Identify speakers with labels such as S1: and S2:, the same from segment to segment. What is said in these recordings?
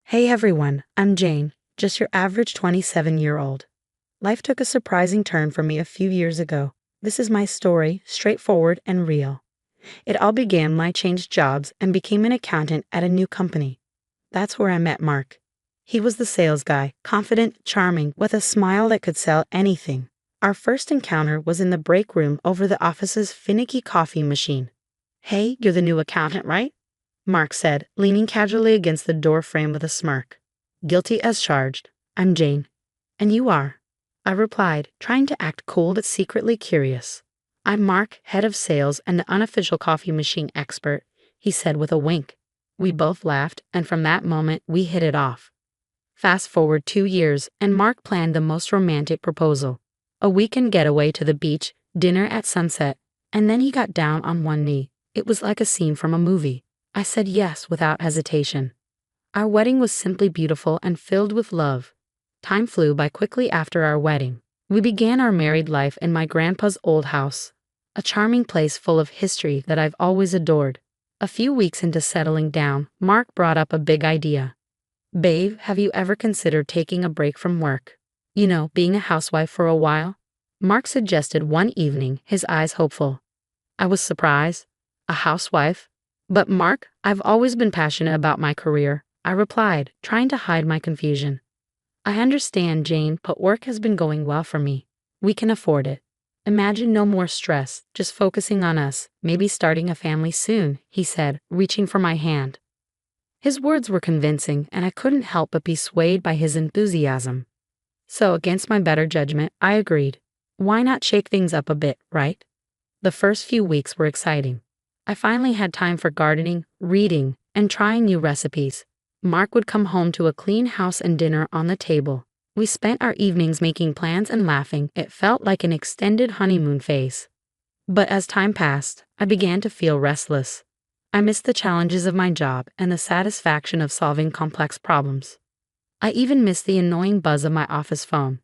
S1: Hey everyone, I'm Jane, just your average 27-year-old. Life took a surprising turn for me a few years ago. This is my story, straightforward and real. It all began when I changed jobs and became an accountant at a new company. That's where I met Mark. He was the sales guy, confident, charming, with a smile that could sell anything. Our first encounter was in the break room over the office's finicky coffee machine. "Hey, you're the new accountant, right?" Mark said, leaning casually against the door frame with a smirk. "Guilty as charged. I'm Jane." "And you are?" I replied, trying to act cool but secretly curious. "I'm Mark, head of sales and the unofficial coffee machine expert," he said with a wink. We both laughed, and from that moment, we hit it off. Fast forward 2 years, and Mark planned the most romantic proposal. A weekend getaway to the beach, dinner at sunset, and then he got down on one knee. It was like a scene from a movie. I said yes without hesitation. Our wedding was simply beautiful and filled with love. Time flew by quickly after our wedding. We began our married life in my grandpa's old house, a charming place full of history that I've always adored. A few weeks into settling down, Mark brought up a big idea. "Babe, have you ever considered taking a break from work? You know, being a housewife for a while?" Mark suggested one evening, his eyes hopeful. I was surprised. A housewife? "But Mark, I've always been passionate about my career," I replied, trying to hide my confusion. "I understand, Jane, but work has been going well for me. We can afford it. Imagine no more stress, just focusing on us, maybe starting a family soon," he said, reaching for my hand. His words were convincing, and I couldn't help but be swayed by his enthusiasm. So, against my better judgment, I agreed. Why not shake things up a bit, right? The first few weeks were exciting. I finally had time for gardening, reading, and trying new recipes. Mark would come home to a clean house and dinner on the table. We spent our evenings making plans and laughing. It felt like an extended honeymoon phase. But as time passed, I began to feel restless. I missed the challenges of my job and the satisfaction of solving complex problems. I even missed the annoying buzz of my office phone.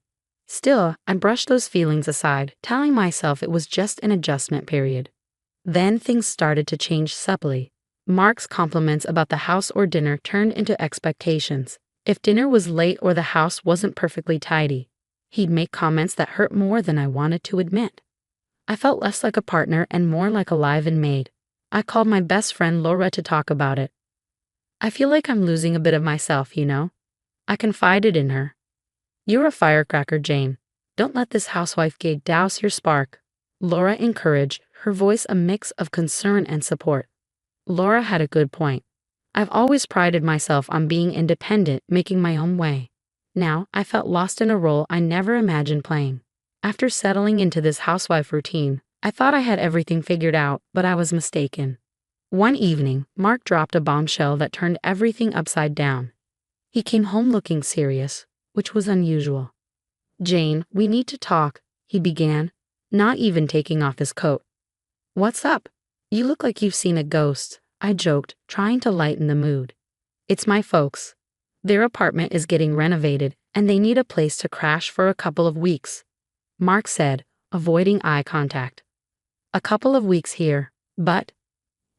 S1: Still, I brushed those feelings aside, telling myself it was just an adjustment period. Then things started to change subtly. Mark's compliments about the house or dinner turned into expectations. If dinner was late or the house wasn't perfectly tidy, he'd make comments that hurt more than I wanted to admit. I felt less like a partner and more like a live-in maid. I called my best friend Laura to talk about it. "I feel like I'm losing a bit of myself, you know?" I confided in her. "You're a firecracker, Jane. Don't let this housewife gig douse your spark," Laura encouraged, her voice a mix of concern and support. Laura had a good point. I've always prided myself on being independent, making my own way. Now, I felt lost in a role I never imagined playing. After settling into this housewife routine, I thought I had everything figured out, but I was mistaken. One evening, Mark dropped a bombshell that turned everything upside down. He came home looking serious, which was unusual. "Jane, we need to talk," he began, not even taking off his coat. "What's up? You look like you've seen a ghost," I joked, trying to lighten the mood. "It's my folks. Their apartment is getting renovated, and they need a place to crash for a couple of weeks," Mark said, avoiding eye contact. "A couple of weeks here, but—"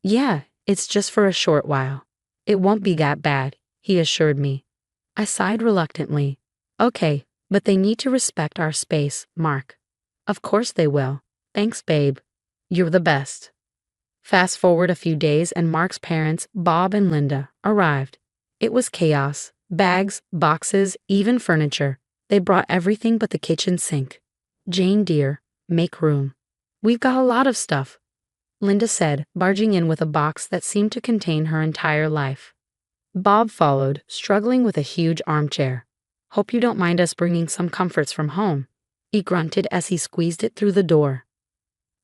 S1: "Yeah, it's just for a short while. It won't be that bad," he assured me. I sighed reluctantly. "Okay, but they need to respect our space, Mark." "Of course they will. Thanks, babe. You're the best." Fast forward a few days and Mark's parents, Bob and Linda, arrived. It was chaos. Bags, boxes, even furniture. They brought everything but the kitchen sink. "Jane dear, make room. We've got a lot of stuff," Linda said, barging in with a box that seemed to contain her entire life. Bob followed, struggling with a huge armchair. "Hope you don't mind us bringing some comforts from home," he grunted as he squeezed it through the door.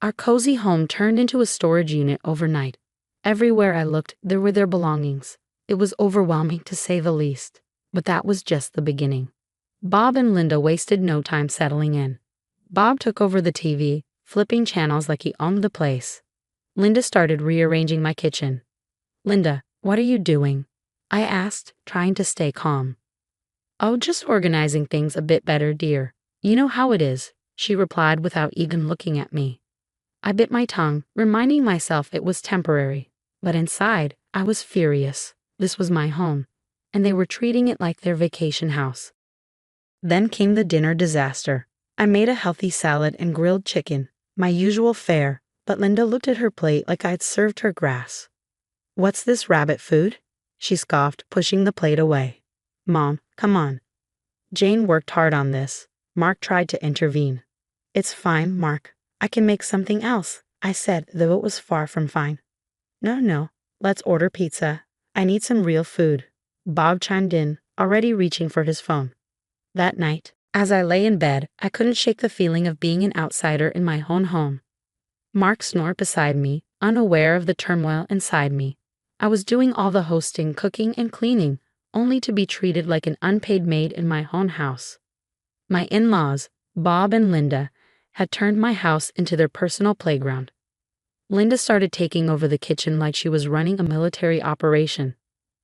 S1: Our cozy home turned into a storage unit overnight. Everywhere I looked, there were their belongings. It was overwhelming to say the least, but that was just the beginning. Bob and Linda wasted no time settling in. Bob took over the TV, flipping channels like he owned the place. Linda started rearranging my kitchen. "Linda, what are you doing?" I asked, trying to stay calm. "Oh, just organizing things a bit better, dear. You know how it is," she replied without even looking at me. I bit my tongue, reminding myself it was temporary, but inside, I was furious. This was my home. and they were treating it like their vacation house. Then came the dinner disaster. I made a healthy salad and grilled chicken, my usual fare, but Linda looked at her plate like I'd served her grass. "What's this rabbit food?" she scoffed, pushing the plate away. "Mom, come on." Jane worked hard on this. Mark tried to intervene. "It's fine, Mark. I can make something else," I said, though it was far from fine. No, let's order pizza. I need some real food," Bob chimed in, already reaching for his phone. That night, as I lay in bed, I couldn't shake the feeling of being an outsider in my own home. Mark snored beside me, unaware of the turmoil inside me. I was doing all the hosting, cooking, and cleaning, only to be treated like an unpaid maid in my own house. My in-laws, Bob and Linda, had turned my house into their personal playground. Linda started taking over the kitchen like she was running a military operation.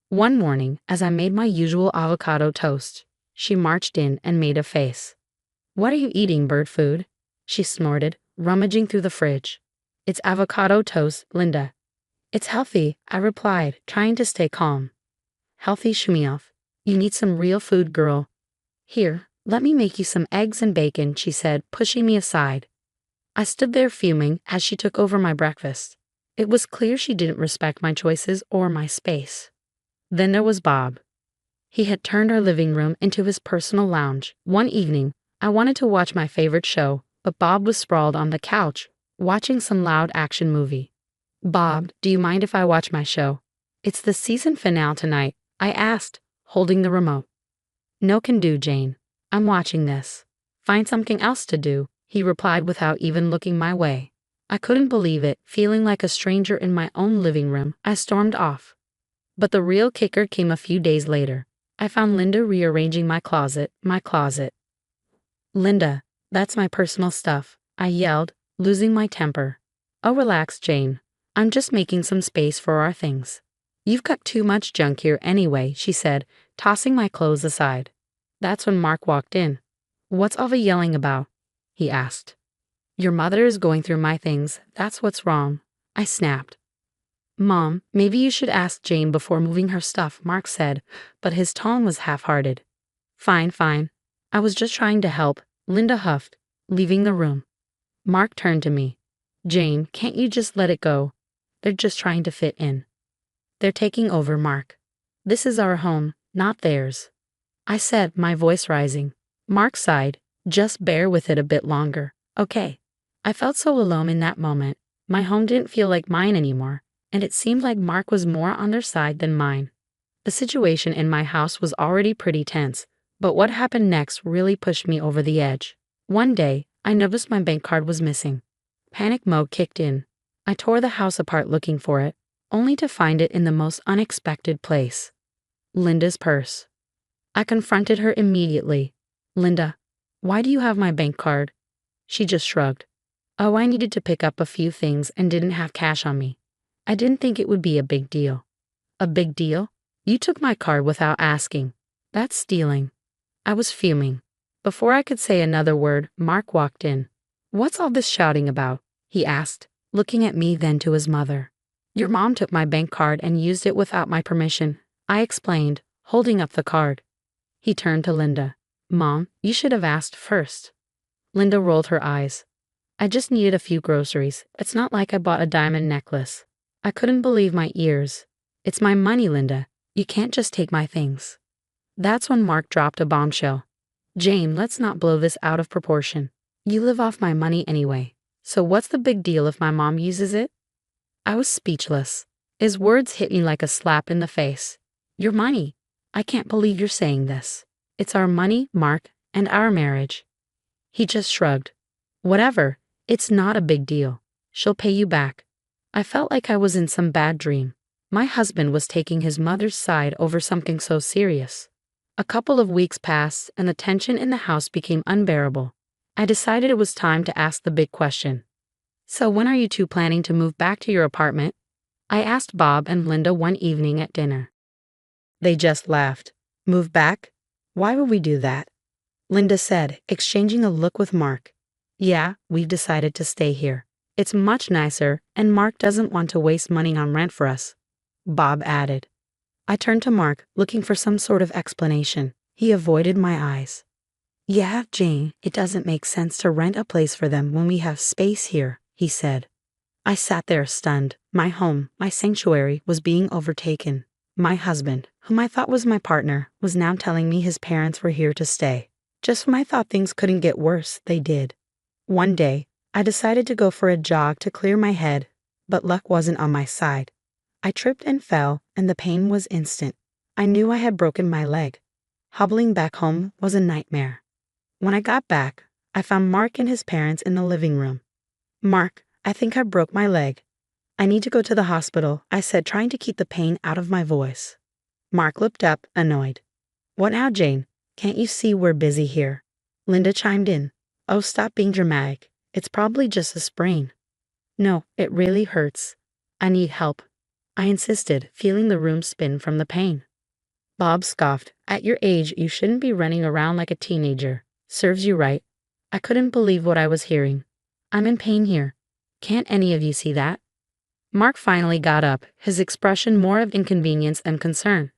S1: One morning, as I made my usual avocado toast, she marched in and made a face. "What are you eating, bird food?" she snorted, rummaging through the fridge. "It's avocado toast, Linda." "It's healthy," I replied, trying to stay calm. "Healthy shmeoff. You need some real food, girl." "Here, let me make you some eggs and bacon," she said, pushing me aside. I stood there fuming as she took over my breakfast. It was clear she didn't respect my choices or my space. Then there was Bob. He had turned our living room into his personal lounge. One evening, I wanted to watch my favorite show, but Bob was sprawled on the couch, watching some loud action movie. "Bob, do you mind if I watch my show? It's the season finale tonight," I asked, holding the remote. "No can do, Jane. I'm watching this." "Find something else to do," he replied without even looking my way. I couldn't believe it. Feeling like a stranger in my own living room, I stormed off. But the real kicker came a few days later. I found Linda rearranging my closet. "Linda, that's my personal stuff," I yelled, losing my temper. "Oh, relax, Jane. I'm just making some space for our things." "You've got too much junk here anyway," she said, tossing my clothes aside. That's when Mark walked in. "What's all the yelling about?" he asked. "Your mother is going through my things, that's what's wrong," I snapped. "Mom, maybe you should ask Jane before moving her stuff," Mark said, but his tone was half-hearted. Fine. I was just trying to help," Linda huffed, leaving the room. Mark turned to me. "Jane, can't you just let it go? They're just trying to fit in." "They're taking over, Mark. This is our home, not theirs," I said, my voice rising. Mark sighed. "Just bear with it a bit longer, okay?" I felt so alone in that moment. My home didn't feel like mine anymore, and it seemed like Mark was more on their side than mine. The situation in my house was already pretty tense, but what happened next really pushed me over the edge. One day, I noticed my bank card was missing. Panic mode kicked in. I tore the house apart looking for it, only to find it in the most unexpected place. Linda's purse. I confronted her immediately. "Linda, why do you have my bank card?" She just shrugged. "Oh, I needed to pick up a few things and didn't have cash on me. I didn't think it would be a big deal." "A big deal? You took my card without asking. That's stealing." I was fuming. Before I could say another word, Mark walked in. "What's all this shouting about?" he asked, looking at me then to his mother. "Your mom took my bank card and used it without my permission," I explained, holding up the card. He turned to Linda. "Mom, you should have asked first." Linda rolled her eyes. "I just needed a few groceries. It's not like I bought a diamond necklace." I couldn't believe my ears. "It's my money, Linda. You can't just take my things." That's when Mark dropped a bombshell. "Jane, let's not blow this out of proportion. You live off my money anyway. So what's the big deal if my mom uses it?" I was speechless. His words hit me like a slap in the face. "Your money? I can't believe you're saying this. It's our money, Mark, and our marriage." He just shrugged. "Whatever. It's not a big deal. She'll pay you back." I felt like I was in some bad dream. My husband was taking his mother's side over something so serious. A couple of weeks passed and the tension in the house became unbearable. I decided it was time to ask the big question. "So when are you two planning to move back to your apartment?" I asked Bob and Linda one evening at dinner. They just laughed. "Move back? Why would we do that?" Linda said, exchanging a look with Mark. "Yeah, we've decided to stay here. It's much nicer, and Mark doesn't want to waste money on rent for us," Bob added. I turned to Mark, looking for some sort of explanation. He avoided my eyes. Yeah, Jane, it doesn't make sense to rent a place for them when we have space here, he said. I sat there stunned. My home, my sanctuary, was being overtaken. My husband, whom I thought was my partner, was now telling me his parents were here to stay. Just when I thought things couldn't get worse, they did. One day, I decided to go for a jog to clear my head, but luck wasn't on my side. I tripped and fell, and the pain was instant. I knew I had broken my leg. Hobbling back home was a nightmare. When I got back, I found Mark and his parents in the living room. Mark, I think I broke my leg. I need to go to the hospital, I said, trying to keep the pain out of my voice. Mark looked up, annoyed. What now, Jane? Can't you see we're busy here? Linda chimed in. Oh, stop being dramatic. It's probably just a sprain. No, it really hurts. I need help, I insisted, feeling the room spin from the pain. Bob scoffed. At your age, you shouldn't be running around like a teenager. Serves you right. I couldn't believe what I was hearing. I'm in pain here. Can't any of you see that? Mark finally got up, his expression more of inconvenience than concern.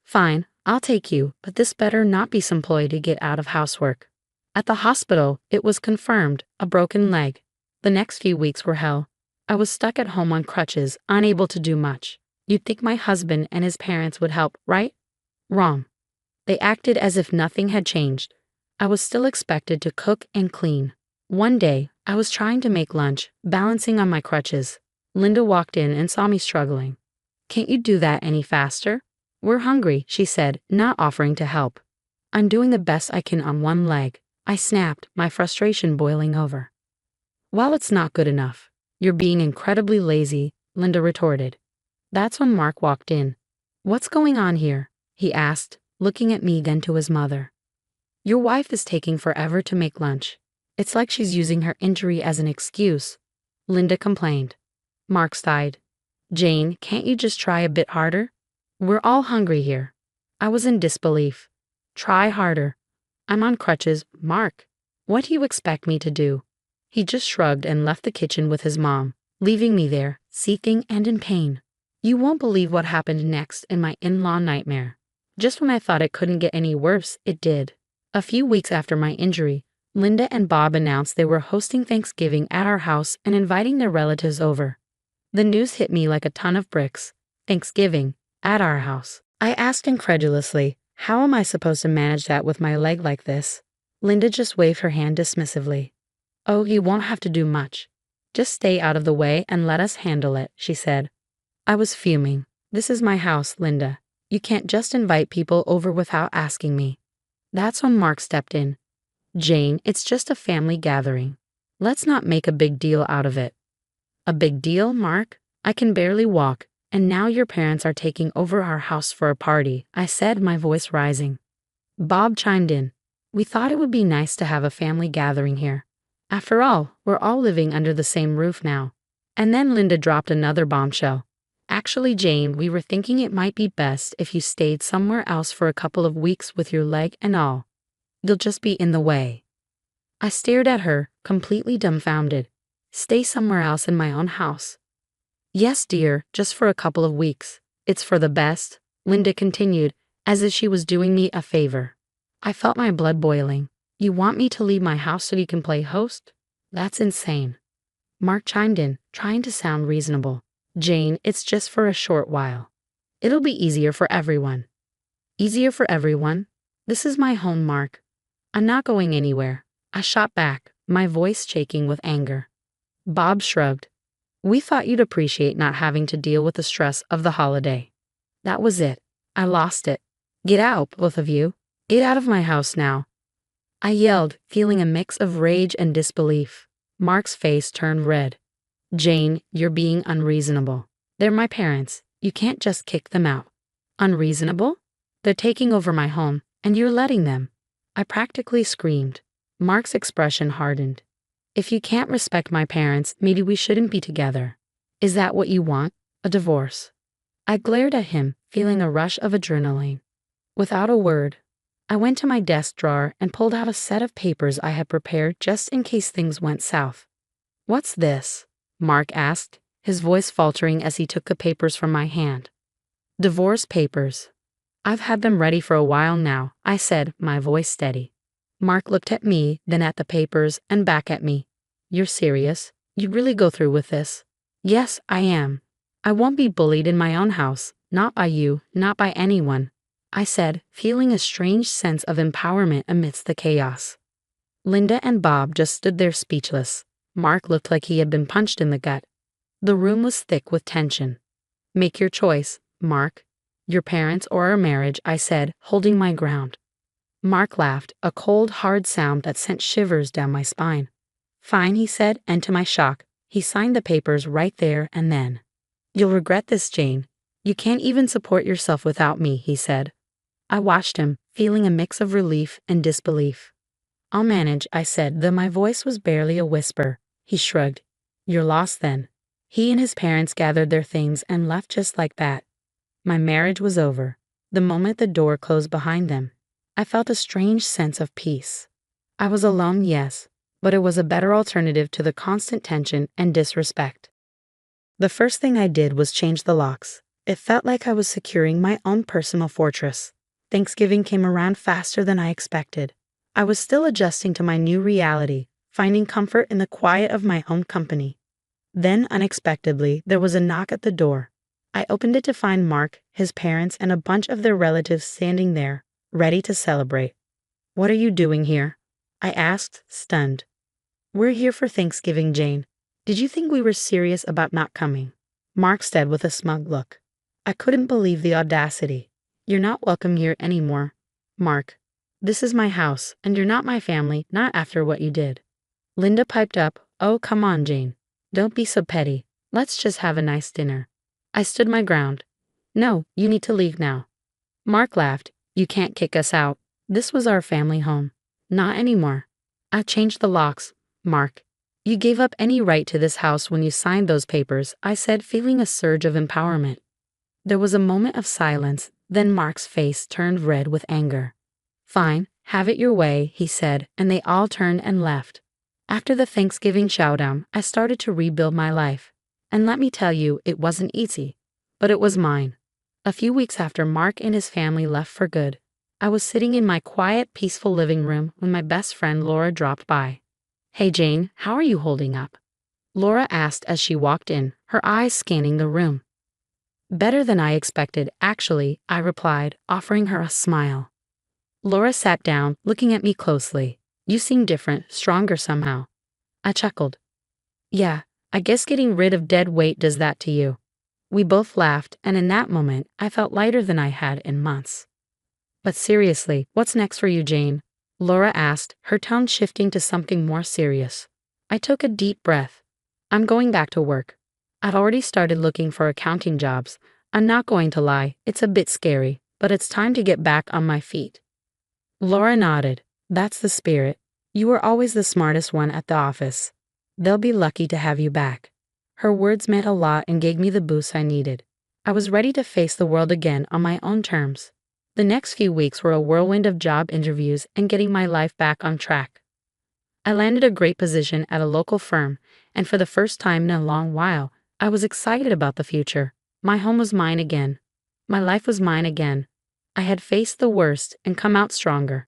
S1: Fine, I'll take you, but this better not be some ploy to get out of housework. At the hospital, it was confirmed, a broken leg. The next few weeks were hell. I was stuck at home on crutches, unable to do much. You'd think my husband and his parents would help, right? Wrong. They acted as if nothing had changed. I was still expected to cook and clean. One day, I was trying to make lunch, balancing on my crutches. Linda walked in and saw me struggling. Can't you do that any faster? We're hungry, she said, not offering to help. I'm doing the best I can on one leg, I snapped, my frustration boiling over. Well, it's not good enough. You're being incredibly lazy, Linda retorted. That's when Mark walked in. What's going on here? He asked, looking at me then to his mother. Your wife is taking forever to make lunch. It's like she's using her injury as an excuse, Linda complained. Mark sighed. Jane, can't you just try a bit harder? We're all hungry here. I was in disbelief. Try harder. I'm on crutches, Mark. What do you expect me to do? He just shrugged and left the kitchen with his mom, leaving me there, seething and in pain. You won't believe what happened next in my in-law nightmare. Just when I thought it couldn't get any worse, it did. A few weeks after my injury, Linda and Bob announced they were hosting Thanksgiving at our house and inviting their relatives over. The news hit me like a ton of bricks. Thanksgiving, at our house. I asked incredulously, how am I supposed to manage that with my leg like this? Linda just waved her hand dismissively. Oh, you won't have to do much. Just stay out of the way and let us handle it, she said. I was fuming. This is my house, Linda. You can't just invite people over without asking me. That's when Mark stepped in. Jane, it's just a family gathering. Let's not make a big deal out of it. A big deal, Mark? I can barely walk, and now your parents are taking over our house for a party, I said, my voice rising. Bob chimed in. We thought it would be nice to have a family gathering here. After all, we're all living under the same roof now. And then Linda dropped another bombshell. Actually, Jane, we were thinking it might be best if you stayed somewhere else for a couple of weeks with your leg and all. You'll just be in the way. I stared at her, completely dumbfounded. Stay somewhere else in my own house. Yes, dear, just for a couple of weeks. It's for the best, Linda continued, as if she was doing me a favor. I felt my blood boiling. You want me to leave my house so you can play host? That's insane. Mark chimed in, trying to sound reasonable. Jane, it's just for a short while. It'll be easier for everyone. Easier for everyone? This is my home, Mark. I'm not going anywhere. I shot back, my voice shaking with anger. Bob shrugged. We thought you'd appreciate not having to deal with the stress of the holiday. That was it. I lost it. Get out, both of you. Get out of my house now. I yelled, feeling a mix of rage and disbelief. Mark's face turned red. Jane, you're being unreasonable. They're my parents. You can't just kick them out. Unreasonable? They're taking over my home, and you're letting them. I practically screamed. Mark's expression hardened. If you can't respect my parents, maybe we shouldn't be together. Is that what you want? A divorce? I glared at him, feeling a rush of adrenaline. Without a word, I went to my desk drawer and pulled out a set of papers I had prepared just in case things went south. What's this? Mark asked, his voice faltering as he took the papers from my hand. Divorce papers. I've had them ready for a while now, I said, my voice steady. Mark looked at me, then at the papers, and back at me. You're serious? You'd really go through with this? Yes, I am. I won't be bullied in my own house, not by you, not by anyone, I said, feeling a strange sense of empowerment amidst the chaos. Linda and Bob just stood there speechless. Mark looked like he had been punched in the gut. The room was thick with tension. Make your choice, Mark. Your parents or our marriage, I said, holding my ground. Mark laughed, a cold, hard sound that sent shivers down my spine. Fine, he said, and to my shock, he signed the papers right there and then. You'll regret this, Jane. You can't even support yourself without me, he said. I watched him, feeling a mix of relief and disbelief. I'll manage, I said, though my voice was barely a whisper. He shrugged. You're lost then. He and his parents gathered their things and left just like that. My marriage was over. The moment the door closed behind them, I felt a strange sense of peace. I was alone, yes, but it was a better alternative to the constant tension and disrespect. The first thing I did was change the locks. It felt like I was securing my own personal fortress. Thanksgiving came around faster than I expected. I was still adjusting to my new reality, finding comfort in the quiet of my own company. Then, unexpectedly, there was a knock at the door. I opened it to find Mark, his parents, and a bunch of their relatives standing there, ready to celebrate. What are you doing here? I asked, stunned. We're here for Thanksgiving, Jane. Did you think we were serious about not coming? Mark said with a smug look. I couldn't believe the audacity. You're not welcome here anymore. Mark, this is my house, and you're not my family, not after what you did. Linda piped up, oh, come on, Jane. Don't be so petty. Let's just have a nice dinner. I stood my ground. No, you need to leave now. Mark laughed. You can't kick us out. This was our family home. Not anymore. I changed the locks, Mark. You gave up any right to this house when you signed those papers, I said, feeling a surge of empowerment. There was a moment of silence, then Mark's face turned red with anger. Fine, have it your way, he said, and they all turned and left. After the Thanksgiving showdown, I started to rebuild my life. And let me tell you, it wasn't easy, but it was mine. A few weeks after Mark and his family left for good, I was sitting in my quiet, peaceful living room when my best friend Laura dropped by. Hey Jane, how are you holding up? Laura asked as she walked in, her eyes scanning the room. Better than I expected, actually, I replied, offering her a smile. Laura sat down, looking at me closely. You seem different, stronger somehow. I chuckled. Yeah, I guess getting rid of dead weight does that to you. We both laughed, and in that moment, I felt lighter than I had in months. But seriously, what's next for you, Jane? Laura asked, her tone shifting to something more serious. I took a deep breath. I'm going back to work. I've already started looking for accounting jobs. I'm not going to lie, it's a bit scary, but it's time to get back on my feet. Laura nodded. That's the spirit. You were always the smartest one at the office. They'll be lucky to have you back. Her words meant a lot and gave me the boost I needed. I was ready to face the world again on my own terms. The next few weeks were a whirlwind of job interviews and getting my life back on track. I landed a great position at a local firm, and for the first time in a long while, I was excited about the future. My home was mine again. My life was mine again. I had faced the worst and come out stronger.